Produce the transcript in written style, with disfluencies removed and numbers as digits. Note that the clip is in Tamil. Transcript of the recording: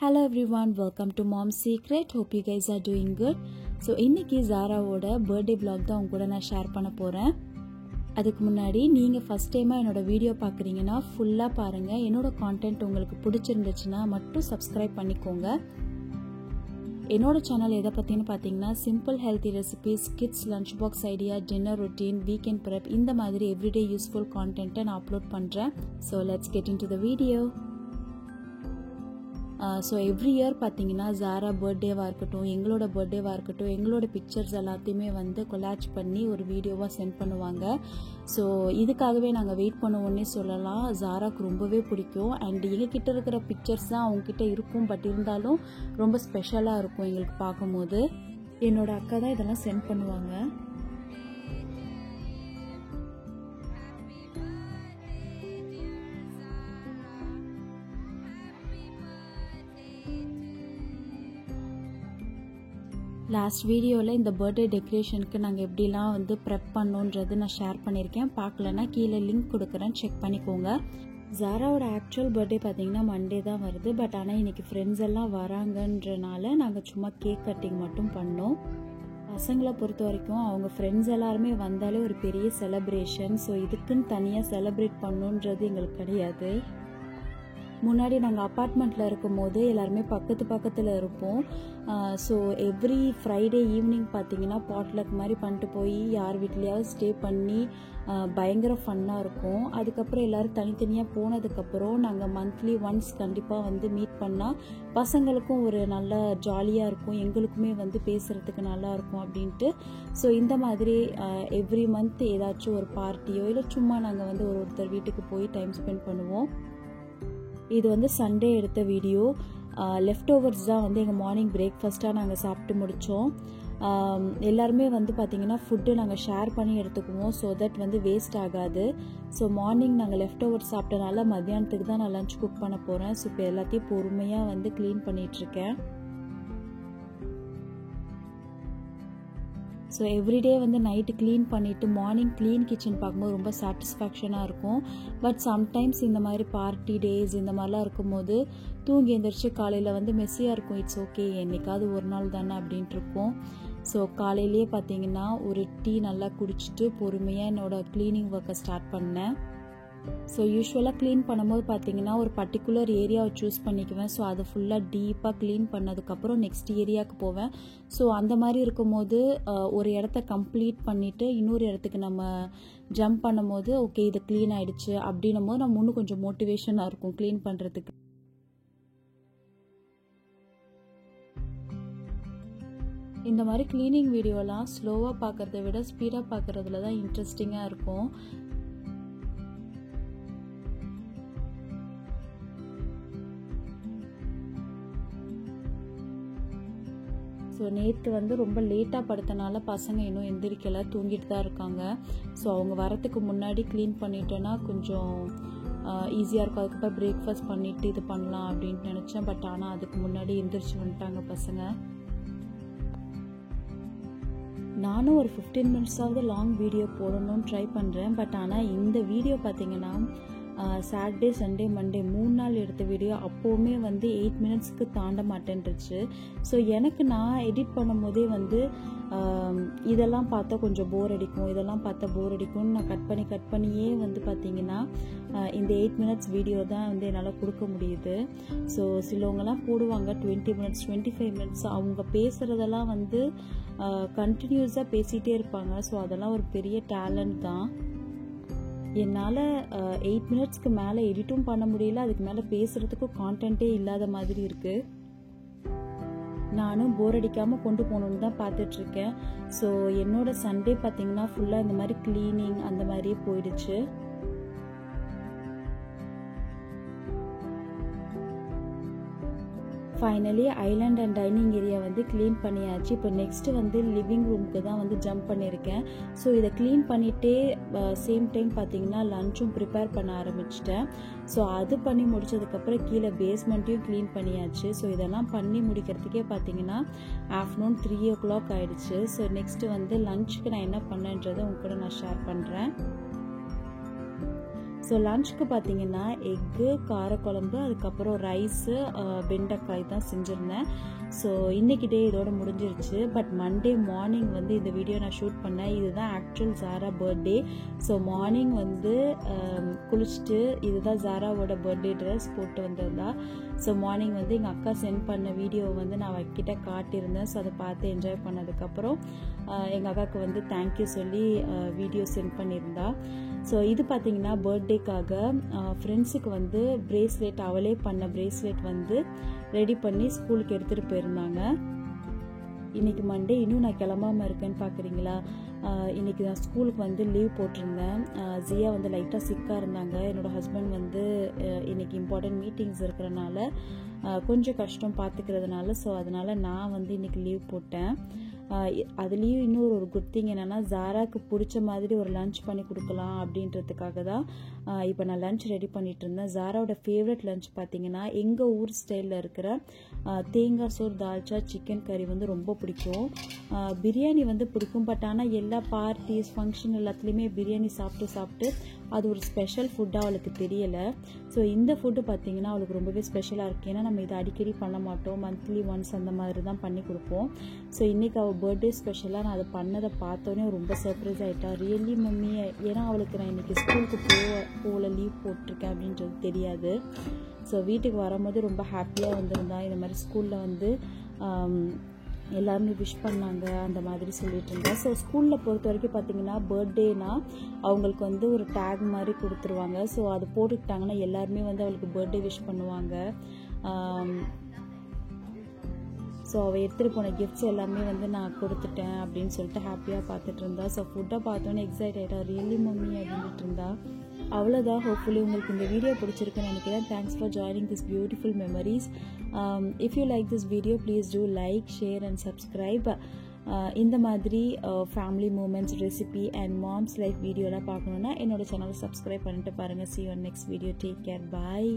Hello everyone, welcome to Mom's Secret. Hope you guys are doing good. So இன்னைக்கு ஜாராவோட பர்த்டே vlog தான் உங்க கூட நான் ஷேர் பண்ண போறேன். அதுக்கு முன்னாடி நீங்க ஃபர்ஸ்ட் டைமா என்னோட வீடியோ பார்க்கறீங்கன்னா ஃபுல்லா பாருங்க. என்னோட கண்டென்ட் உங்களுக்கு பிடிச்சிருந்துச்சுனா மட்டும் Subscribe பண்ணிக்கோங்க. என்னோட சேனல் எதை பத்தின்னு பாத்தீங்கன்னா simple healthy recipes, kids lunch box idea, dinner routine, weekend prep இந்த மாதிரி everyday useful content நான் அப்லோட் பண்றேன். So let's get into the video. So every year பார்த்தீங்கன்னா ஜாரா பர்த்டேவாக இருக்கட்டும், எங்களோட பர்த்டேவாக இருக்கட்டும், எங்களோட பிக்சர்ஸ் எல்லாத்தையுமே வந்து கொலாஜ் பண்ணி ஒரு வீடியோவாக சென்ட் பண்ணுவாங்க. ஸோ இதுக்காகவே நாங்கள் வெயிட் பண்ணுவோன்னே சொல்லலாம். ஜாராக்கு ரொம்பவே பிடிக்கும். அண்ட் எங்ககிட்ட இருக்கிற பிக்சர்ஸ் தான் அவங்கக்கிட்ட இருக்கும், பட் இருந்தாலும் ரொம்ப ஸ்பெஷலாக இருக்கும் எங்களுக்கு பார்க்கும்போது. என்னோட அக்கா தான் இதெல்லாம் சென்ட் பண்ணுவாங்க. லாஸ்ட் வீடியோவில் இந்த பர்த்டே டெக்கரேஷனுக்கு நாங்கள் எப்படிலாம் வந்து ப்ரெப் பண்ணோன்றது நான் ஷேர் பண்ணியிருக்கேன். பார்க்கலன்னா கீழே லிங்க் கொடுக்குறேன், செக் பண்ணிக்கோங்க. ஜாராவோட ஆக்சுவல் பர்த்டே பார்த்தீங்கன்னா மண்டே தான் வருது. பட் ஆனால் இன்னைக்கு ஃப்ரெண்ட்ஸ் எல்லாம் வராங்கன்றனால நாங்கள் சும்மா கேக் கட்டிங் மட்டும் பண்ணோம். பசங்களை பொறுத்த வரைக்கும் அவங்க ஃப்ரெண்ட்ஸ் எல்லாருமே வந்தாலே ஒரு பெரிய செலிப்ரேஷன். ஸோ இதுக்குன்னு தனியாக செலிப்ரேட் பண்ணணுன்றது எங்களுக்கு கிடையாது. முன்னாடி நாங்கள் அப்பார்ட்மெண்ட்டில் இருக்கும் போது எல்லாருமே பக்கத்தில் இருப்போம். ஸோ எவ்ரி ஃப்ரைடே ஈவினிங் பார்த்தீங்கன்னா பாட்லக் மாதிரி பண்ணிட்டு போய் யார் வீட்லேயாவது ஸ்டே பண்ணி பயங்கர ஃபன்னாக இருக்கும். அதுக்கப்புறம் எல்லோரும் தனித்தனியாக போனதுக்கப்புறம் நாங்கள் மந்த்லி ஒன்ஸ் கண்டிப்பாக வந்து மீட் பண்ணால் பசங்களுக்கும் ஒரு நல்ல ஜாலியாக இருக்கும், எங்களுக்குமே வந்து பேசுகிறதுக்கு நல்லா இருக்கும் அப்படின்ட்டு. ஸோ இந்த மாதிரி எவ்ரி மந்த் ஏதாச்சும் ஒரு பார்ட்டியோ இல்லை சும்மா நாங்கள் வந்து ஒருத்தர் வீட்டுக்கு போய் டைம் ஸ்பெண்ட் பண்ணுவோம். இது வந்து சண்டே எடுத்த வீடியோ. லெஃப்ட் ஓவர்ஸ் தான் வந்து எங்கள் மார்னிங் பிரேக்ஃபாஸ்ட்டாக நாங்கள் சாப்பிட்டு முடித்தோம். எல்லாருமே வந்து பார்த்திங்கன்னா ஃபுட்டு நாங்கள் ஷேர் பண்ணி எடுத்துக்குவோம், ஸோ தட் வந்து வேஸ்ட் ஆகாது. ஸோ மார்னிங் நாங்கள் லெஃப்ட் ஓவர் சாப்பிட்டனால மத்தியானத்துக்கு தான் நான் லஞ்ச் குக் பண்ண போகிறேன். ஸோ இப்போ எல்லாத்தையும் பொறுமையாக வந்து க்ளீன் பண்ணிகிட்ருக்கேன். ஸோ எவ்ரிடே வந்து நைட்டு க்ளீன் பண்ணிவிட்டு மார்னிங் க்ளீன் கிச்சன் பார்க்கும்போது ரொம்ப சாட்டிஸ்ஃபேக்ஷனாக இருக்கும். பட் சம்டைம்ஸ் இந்த மாதிரி பார்ட்டி டேஸ் இந்த மாதிரிலாம் இருக்கும்போது தூங்கி எழுந்திரிச்சு காலையில் வந்து மெஸ்ஸியாக இருக்கும். இட்ஸ் ஓகே, என்னைக்காவது ஒரு நாள் தானே அப்படின்ட்டு இருக்கும். ஸோ காலையிலேயே பார்த்தீங்கன்னா ஒரு டீ நல்லா குடிச்சிட்டு பொறுமையாக என்னோடய க்ளீனிங் ஒர்க்கை ஸ்டார்ட் பண்ணேன். ஸோ யூஸ்வலாக க்ளீன் பண்ணும்போது பார்த்தீங்கன்னா ஒரு பர்டிகுலர் ஏரியாவை சூஸ் பண்ணிக்குவேன். ஸோ அதை ஃபுல்லாக டீப்பாக க்ளீன் பண்ணதுக்கப்புறம் நெக்ஸ்ட் ஏரியாவுக்கு போவேன். ஸோ அந்த மாதிரி இருக்கும்போது ஒரு இடத்த கம்ப்ளீட் பண்ணிவிட்டு இன்னொரு இடத்துக்கு நம்ம ஜம்ப் பண்ணும்போது ஓகே இது க்ளீன் ஆகிடுச்சு அப்படின்னும் போது நம்ம இன்னும் கொஞ்சம் மோட்டிவேஷனாக இருக்கும் க்ளீன் பண்ணுறதுக்கு. இந்த மாதிரி க்ளீனிங் வீடியோலாம் ஸ்லோவாக பார்க்குறத விட ஸ்பீடாக பார்க்குறதுல தான் இன்ட்ரெஸ்டிங்காக இருக்கும். ஸோ நேற்று வந்து ரொம்ப லேட்டாக படுத்தனால பசங்க இன்னும் எந்திரிக்கலை, தூங்கிட்டு தான் இருக்காங்க. ஸோ அவங்க வரத்துக்கு முன்னாடி க்ளீன் பண்ணிட்டோன்னா கொஞ்சம் ஈஸியாக இருக்கும். அதுக்கப்புறம் பிரேக்ஃபாஸ்ட் பண்ணிவிட்டு இது பண்ணலாம் அப்படின்ட்டு நினச்சேன். பட் ஆனால் அதுக்கு முன்னாடி எந்திரிச்சு வந்துட்டாங்க பசங்க. நானும் ஒரு 15 மினிட்ஸாவது லாங் வீடியோ போடணும்னு ட்ரை பண்ணுறேன். பட் ஆனால் இந்த வீடியோ பார்த்தீங்கன்னா சாட்டர்டே சண்டே மண்டே 3 நாள் எடுத்த வீடியோ அப்போவுமே வந்து 8 மினிட்ஸ்க்கு தாண்ட மாட்டேன்ருச்சு. ஸோ எனக்கு நான் எடிட் பண்ணும்போதே வந்து இதெல்லாம் பார்த்தா கொஞ்சம் போர் அடிக்கும், இதெல்லாம் பார்த்தா போர் அடிக்கும்னு நான் கட் பண்ணியே வந்து பார்த்தீங்கன்னா இந்த 8 மினிட்ஸ் வீடியோ தான் வந்து என்னால் கொடுக்க முடியுது. ஸோ சிலவங்கலாம் போடுவாங்க 20 மினிட்ஸ் 25 மினிட்ஸ். அவங்க பேசுகிறதெல்லாம் வந்து கண்டினியூஸாக பேசிகிட்டே இருப்பாங்க. ஸோ அதெல்லாம் ஒரு பெரிய டேலண்ட் தான். என்னால் 8 மினிட்ஸ்க்கு மேலே எடிட்டும் பண்ண முடியல, அதுக்கு மேலே பேசுகிறதுக்கும் கான்டென்ட்டே இல்லாத மாதிரி இருக்குது. நானும் போர் அடிக்காமல் கொண்டு போகணுன்னு தான் பார்த்துட்ருக்கேன். ஸோ என்னோட சண்டே பார்த்திங்கன்னா ஃபுல்லாக இந்த மாதிரி க்ளீனிங் அந்த மாதிரியே போயிடுச்சு. Finally island and dining area வந்து க்ளீன் பண்ணியாச்சு. இப்போ நெக்ஸ்ட்டு வந்து லிவிங் ரூமுக்கு தான் வந்து ஜம்ப் பண்ணியிருக்கேன். ஸோ இதை க்ளீன் பண்ணிகிட்டே சேம் டைம் பார்த்தீங்கன்னா லஞ்சும் ப்ரிப்பேர் பண்ண ஆரம்பிச்சிட்டேன். ஸோ அது பண்ணி முடிச்சதுக்கப்புறம் கீழே பேஸ்மெண்ட்டையும் க்ளீன் பண்ணியாச்சு. ஸோ இதெல்லாம் பண்ணி முடிக்கிறதுக்கே பார்த்தீங்கன்னா ஆஃப்டர்நூன் 3 o'clock ஆகிடுச்சு. ஸோ நெக்ஸ்ட்டு வந்து லஞ்சுக்கு நான் என்ன பண்ணேன்றதை உங்க கூட நான் ஷேர் பண்ணுறேன். ஸோ லஞ்சுக்கு பார்த்தீங்கன்னா எக்கு, காரக்குழம்பு, அதுக்கப்புறம் ரைஸு, வெண்டைக்காய் தான் செஞ்சுருந்தேன். ஸோ இன்றைக்கி டே இதோட முடிஞ்சிருச்சு. பட் மண்டே மார்னிங் வந்து இந்த வீடியோ நான் ஷூட் பண்ணேன். இதுதான் ஆக்சுவல் ஜாரா பர்த்டே. ஸோ மார்னிங் வந்து குளிச்சுட்டு இதுதான் ஜாராவோட பர்த்டே ட்ரெஸ் போட்டு வந்திருந்தா. ஸோ மார்னிங் வந்து எங்கள் அக்கா சென்ட் பண்ண வீடியோவை வந்து நான் அவகிட்ட காட்டியிருந்தேன். ஸோ அதை பார்த்து என்ஜாய் பண்ணதுக்கப்புறம் எங்கள் அக்காவுக்கு வந்து தேங்க்யூ சொல்லி வீடியோ சென்ட் பண்ணியிருந்தா. ஸோ இது பார்த்தீங்கன்னா பர்த்டேக்காக ஃப்ரெண்ட்ஸுக்கு வந்து பிரேஸ்லெட், அவளே பண்ண பிரேஸ்லெட் வந்து ரெடி பண்ணி ஸ்கூலுக்கு எடுத்துகிட்டு போயிருந்தாங்க. இன்றைக்கி மண்டே, இன்னும் நான் கிளம்பாமல் இருக்கேன்னு பார்க்குறீங்களா? இன்றைக்கி நான் ஸ்கூலுக்கு வந்து லீவ் போட்டிருந்தேன். ஜியா வந்து லைட்டாக சிக்காக இருந்தாங்க. என்னோடய ஹஸ்பண்ட் வந்து இன்றைக்கி இம்பார்ட்டன்ட் மீட்டிங்ஸ் இருக்கிறனால கொஞ்சம் கஷ்டம் பார்த்துக்கிறதுனால, ஸோ அதனால் நான் வந்து இன்றைக்கி லீவ் போட்டேன். அதுலேயும் இன்னொரு ஒரு குட் திங் என்னென்னா, ஜாராக்கு பிடிச்ச மாதிரி ஒரு லன்ச் பண்ணி கொடுக்கலாம் அப்படின்றதுக்காக தான் இப்போ நான் லன்ச் ரெடி பண்ணிட்டு இருந்தேன். ஜாராவோட ஃபேவரட் லன்ச் பார்த்தீங்கன்னா எங்கள் ஊர் ஸ்டைலில் இருக்கிற தேங்காய் சோறு, தால்ச்சா, சிக்கன் கறி வந்து ரொம்ப பிடிக்கும். பிரியாணி வந்து பிடிக்கும். பட் ஆனால் எல்லா பார்ட்டிஸ், ஃபங்க்ஷன் எல்லாத்துலேயுமே பிரியாணி சாப்பிட்டு அது ஒரு ஸ்பெஷல் ஃபுட்டாக அவளுக்கு தெரியலை. ஸோ இந்த ஃபுட்டு பார்த்தீங்கன்னா அவளுக்கு ரொம்பவே ஸ்பெஷலாக இருக்குது. ஏன்னா நம்ம இதை அடிக்கடி பண்ண மாட்டோம், மந்த்லி ஒன்ஸ் அந்த மாதிரி தான் பண்ணி கொடுப்போம். ஸோ இன்றைக்கி அவள் பர்த்டே ஸ்பெஷலாக நான் அதை பண்ணதை பார்த்தோன்னே ரொம்ப சர்ப்ரைஸ் ஆகிட்டா. ரியலி மம்மி, ஏன்னா அவளுக்கு நான் இன்றைக்கி ஸ்கூலுக்கு போகல, லீவ் போட்டிருக்கேன் அப்படின்றது தெரியாது. ஸோ வீட்டுக்கு வரும்போது ரொம்ப ஹாப்பியாக வந்திருந்தா. இந்த மாதிரி ஸ்கூலில் வந்து எல்லாருமே விஷ் பண்ணாங்க அந்த மாதிரி சொல்லிட்டு இருந்தா. ஸோ ஸ்கூலில் பொறுத்த வரைக்கும் பார்த்தீங்கன்னா பர்த்டேனா அவங்களுக்கு வந்து ஒரு டேக் மாதிரி கொடுத்துருவாங்க. ஸோ அது போட்டுக்கிட்டாங்கன்னா எல்லாருமே வந்து அவளுக்கு பர்த்டே விஷ் பண்ணுவாங்க. ஸோ அவள் எடுத்துகிட்டு போன கிஃப்ட்ஸ் எல்லாமே வந்து நான் கொடுத்துட்டேன் அப்படின்னு சொல்லிட்டு ஹாப்பியாக பார்த்துட்டு இருந்தா. ஸோ ஃபுட்டை பார்த்தோன்னே எக்ஸைட் ஆகிட்டா. ரியலி மம்மி அப்படின்ட்டு இருந்தா. அவ்வளோதான். ஹோப்ஃபுல்லி உங்களுக்கு இந்த வீடியோ பிடிச்சிருக்குன்னு நினைக்கிறேன். Thanks for joining this beautiful memories. If you like this video please do like, share and subscribe. இந்த மாதிரி family moments, recipe and moms life வீடியோலாம் பார்க்கணுன்னா என்னோட சேனலை சப்ஸ்கிரைப் பண்ணிட்டு பாருங்கள். See you on next video. Take care. Bye.